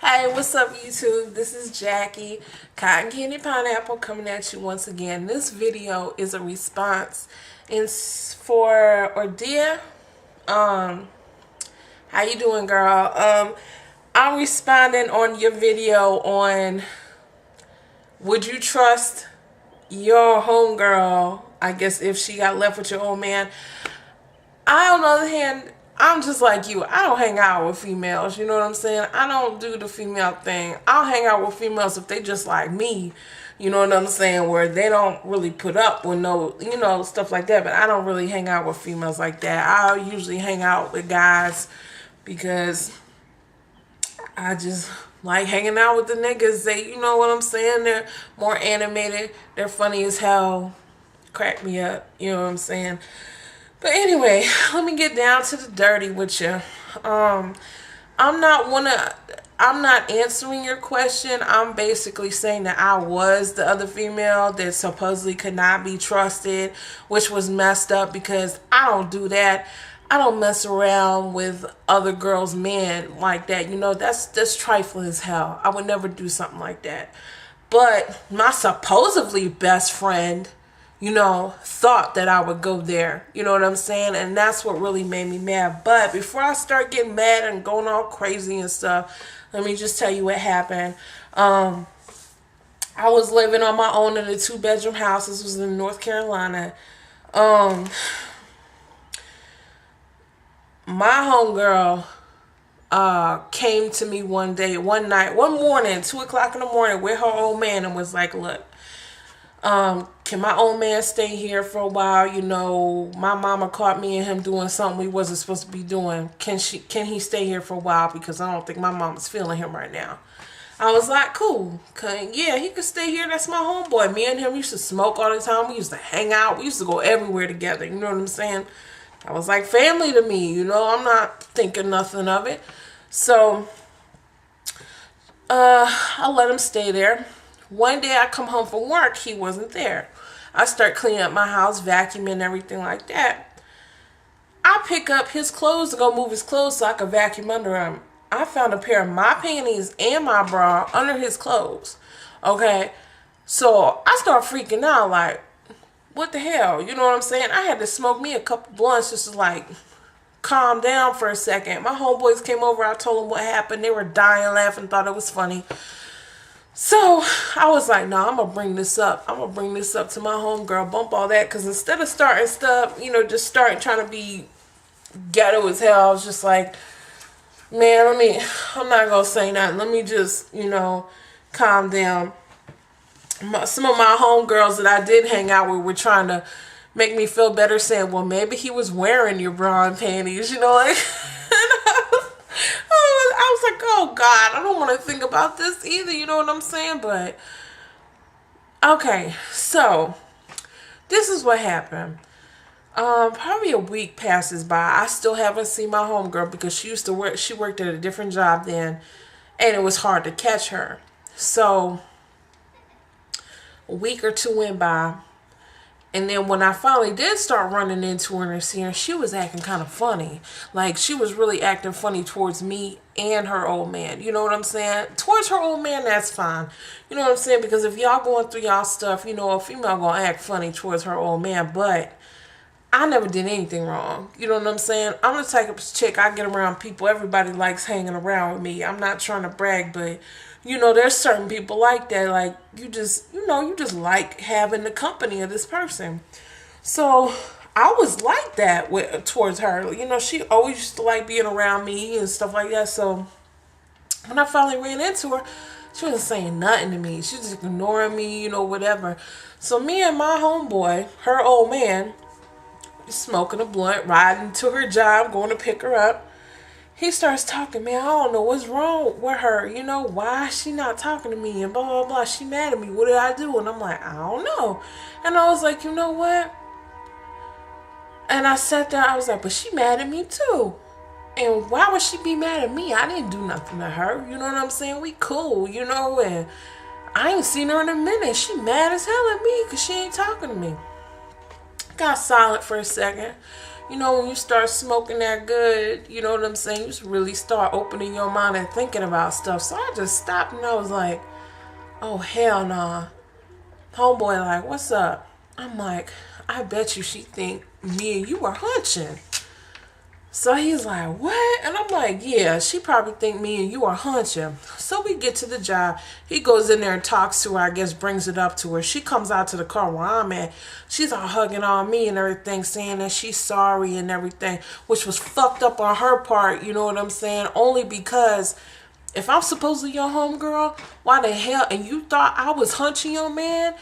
Hey, what's up, YouTube? This is Jackie, Cotton Candy Pineapple, coming at you once again. This video is a response for Ordia. How you doing, girl? I'm responding on your video on would you trust your homegirl, I guess, if she got left with your old man. On the other hand, I'm just like you. I don't hang out with females. You know what I'm saying? I don't do the female thing. I'll hang out with females if they just like me. You know what I'm saying? Where they don't really put up with no, stuff like that. But I don't really hang out with females like that. I'll usually hang out with guys because I just like hanging out with the niggas. They, you know what I'm saying? They're more animated. They're funny as hell. Crack me up. You know what I'm saying? But anyway, let me get down to the dirty with you. I'm not answering your question. I'm basically saying that I was the other female that supposedly could not be trusted, which was messed up because I don't do that. I don't mess around with other girls' men like that. That's trifling as hell. I would never do something like that. But my supposedly best friend, thought that I would go there. You know what I'm saying? And that's what really made me mad. But before I start getting mad and going all crazy and stuff, let me just tell you what happened. I was living on my own in a 2-bedroom house. This was in North Carolina. My homegirl came to me one morning, 2 o'clock in the morning, with her old man and was like, look, can my old man stay here for a while? My mama caught me and him doing something we wasn't supposed to be doing. Can he stay here for a while? Because I don't think my mama's feeling him right now. I was like, cool. Yeah, he could stay here. That's my homeboy. Me and him used to smoke all the time. We used to hang out. We used to go everywhere together. You know what I'm saying? I was like family to me. I'm not thinking nothing of it. So, I let him stay there. One day I come home from work, he wasn't there. I start cleaning up my house, vacuuming and everything like that. I pick up his clothes to go move his clothes so I could vacuum under him. I found a pair of my panties and my bra under his clothes. Okay? So I start freaking out like, what the hell? You know what I'm saying? I had to smoke me a couple blunts just to like calm down for a second. My homeboys came over. I told them what happened. They were dying laughing, thought it was funny. So I was like, no, I'm going to bring this up. I'm going to bring this up to my homegirl, bump all that. Because instead of starting stuff, just starting trying to be ghetto as hell, I was just like, man, I'm not going to say nothing. Let me just, calm down. Some of my homegirls that I did hang out with were trying to make me feel better, saying, well, maybe he was wearing your bra and panties, like. I was like, oh God, I don't want to think about this either, you know what I'm saying? But, okay, so, this is what happened. Probably a week passes by. I still haven't seen my homegirl because she worked at a different job then, and it was hard to catch her. So, a week or two went by. And then when I finally did start running into her and seeing her, she was acting kind of funny. Like, she was really acting funny towards me and her old man. You know what I'm saying? Towards her old man, that's fine. You know what I'm saying? Because if y'all going through y'all stuff, a female gonna act funny towards her old man. But I never did anything wrong. You know what I'm saying? I'm the type of chick, I get around people. Everybody likes hanging around with me. I'm not trying to brag, but there's certain people like that. Like, you just like having the company of this person. So I was like that towards her. She always used to like being around me and stuff like that. So when I finally ran into her, she wasn't saying nothing to me. She was just ignoring me, whatever. So me and my homeboy, her old man, smoking a blunt, riding to her job, going to pick her up. He starts talking, man, I don't know what's wrong with her. Why is she not talking to me? And blah, blah, blah. She mad at me. What did I do? And I'm like, I don't know. And I was like, you know what? And I sat there. I was like, but she mad at me too. And why would she be mad at me? I didn't do nothing to her. You know what I'm saying? We cool, and I ain't seen her in a minute. She mad as hell at me because she ain't talking to me. Got silent for a second. you know, when you start smoking that good, you know what I'm saying, you just really start opening your mind and thinking about stuff. So I just stopped and I was like, oh hell nah. Homeboy like, what's up? I'm like, I bet you she think me and you are hunching. So he's like, what? And I'm like, yeah, she probably think me and you are hunching. So we get to the job. He goes in there and talks to her, I guess brings it up to her. She comes out to the car where I'm at. She's all hugging on me and everything, saying that she's sorry and everything, which was fucked up on her part, you know what I'm saying? Only because if I'm supposedly your homegirl, why the hell, and you thought I was hunching your man?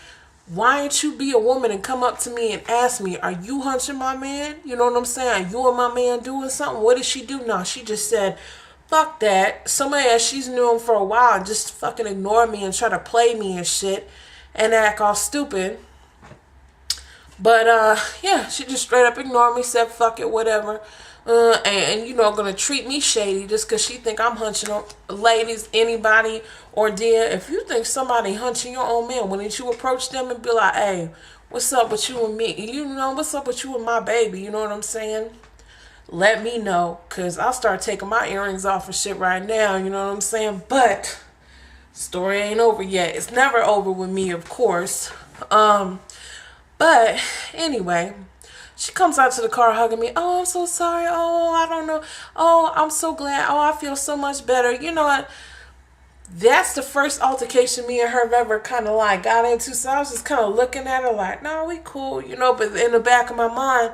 Why ain't you be a woman and come up to me and ask me, are you hunching my man? You know what I'm saying? Are you and my man doing something? What did she do? No, she just said, fuck that. Somebody that she's known for a while just fucking ignore me and try to play me and shit and act all stupid. But yeah, she just straight up ignored me, said fuck it, whatever. And you know, gonna treat me shady just because she think I'm hunching on ladies, anybody, or dear. If you think somebody hunching your own man, wouldn't you approach them and be like, hey, what's up with you and me? You know, what's up with you and my baby? You know what I'm saying? Let me know, because I'll start taking my earrings off and shit right now, you know what I'm saying? But story ain't over yet. It's never over with me, of course. But anyway, she comes out to the car hugging me. Oh, I'm so sorry. Oh, I don't know. Oh, I'm so glad. Oh, I feel so much better. You know what? That's the first altercation me and her have ever kind of like got into. So I was just kind of looking at her like, no, we cool, you know. But in the back of my mind,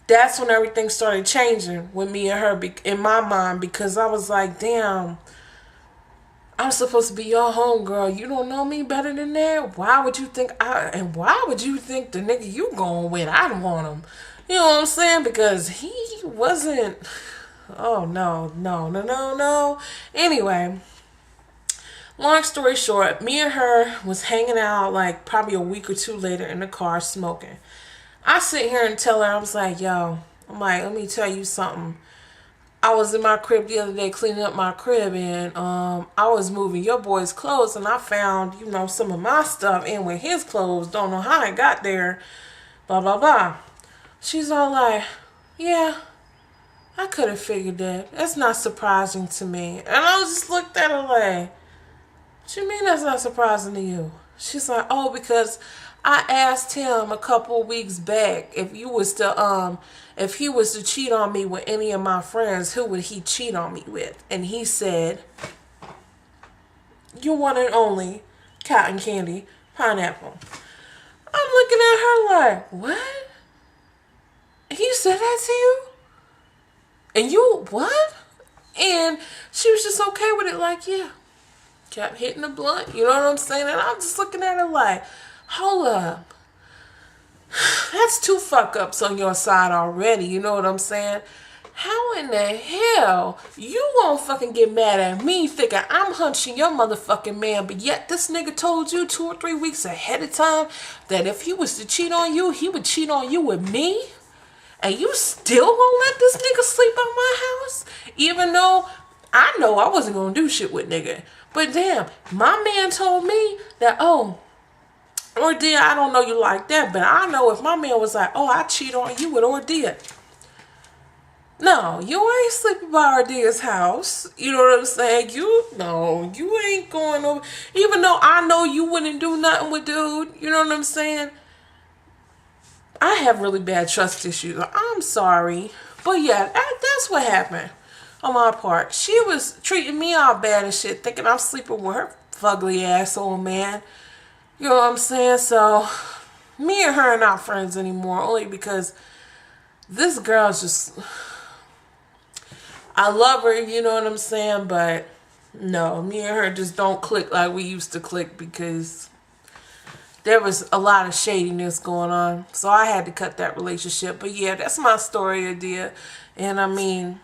that's when everything started changing with me and her in my mind, because I was like, damn, I'm supposed to be your homegirl. You don't know me better than that. Why would you think why would you think the nigga you going with, I don't want him? You know what I'm saying? Because he wasn't. Oh no. Anyway, long story short, me and her was hanging out like probably a week or two later in the car smoking. I sit here and tell her, I was like, yo, I'm like, let me tell you something. I was in my crib the other day cleaning up my crib, and I was moving your boy's clothes, and I found, you know, some of my stuff in with his clothes. Don't know how it got there. Blah, blah, blah. She's all like, yeah, I could have figured that. That's not surprising to me. And I just looked at her like, what you mean that's not surprising to you? She's like, oh, because I asked him a couple weeks back if he was to cheat on me with any of my friends, who would he cheat on me with? And he said, you one and only cotton candy pineapple. I'm looking at her like, what? He said that to you? And you, what? And she was just okay with it, like, yeah. Kept hitting the blunt, you know what I'm saying? And I'm just looking at her like, hold up. That's two fuck ups on your side already, you know what I'm saying? How in the hell you won't fucking get mad at me thinking I'm hunching your motherfucking man, but yet this nigga told you 2 or 3 weeks ahead of time that if he was to cheat on you, he would cheat on you with me? And you still gonna let this nigga sleep on my house? Even though I know I wasn't gonna do shit with nigga. But damn, my man told me that, oh, ordia, I don't know you like that, but I know if my man was like, oh, I cheat on you with ordia. No, you ain't sleeping by ordia's house. You know what I'm saying? You ain't going over. Even though I know you wouldn't do nothing with dude, you know what I'm saying? I have really bad trust issues. I'm sorry. But yeah, that's what happened on my part. She was treating me all bad and shit, thinking I'm sleeping with her fugly asshole man. You know what I'm saying? So, me and her are not friends anymore, only because this girl's just, I love her, you know what I'm saying? But no, me and her just don't click like we used to click, because there was a lot of shadiness going on. So I had to cut that relationship. But yeah, that's my story, idea. And I mean,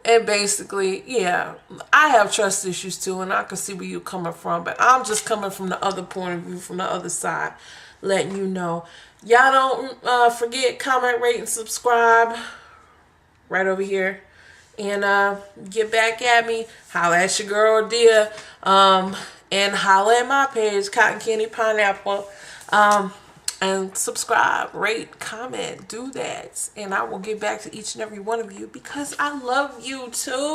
and basically, yeah, I have trust issues too, and I can see where you're coming from. But I'm just coming from the other point of view, from the other side, letting you know. Y'all don't forget, comment, rate, and subscribe right over here. And get back at me. Holla at your girl, dear. And holla at my page, Cotton Candy Pineapple. And And subscribe, rate, comment, do that. And I will get back to each and every one of you because I love you too.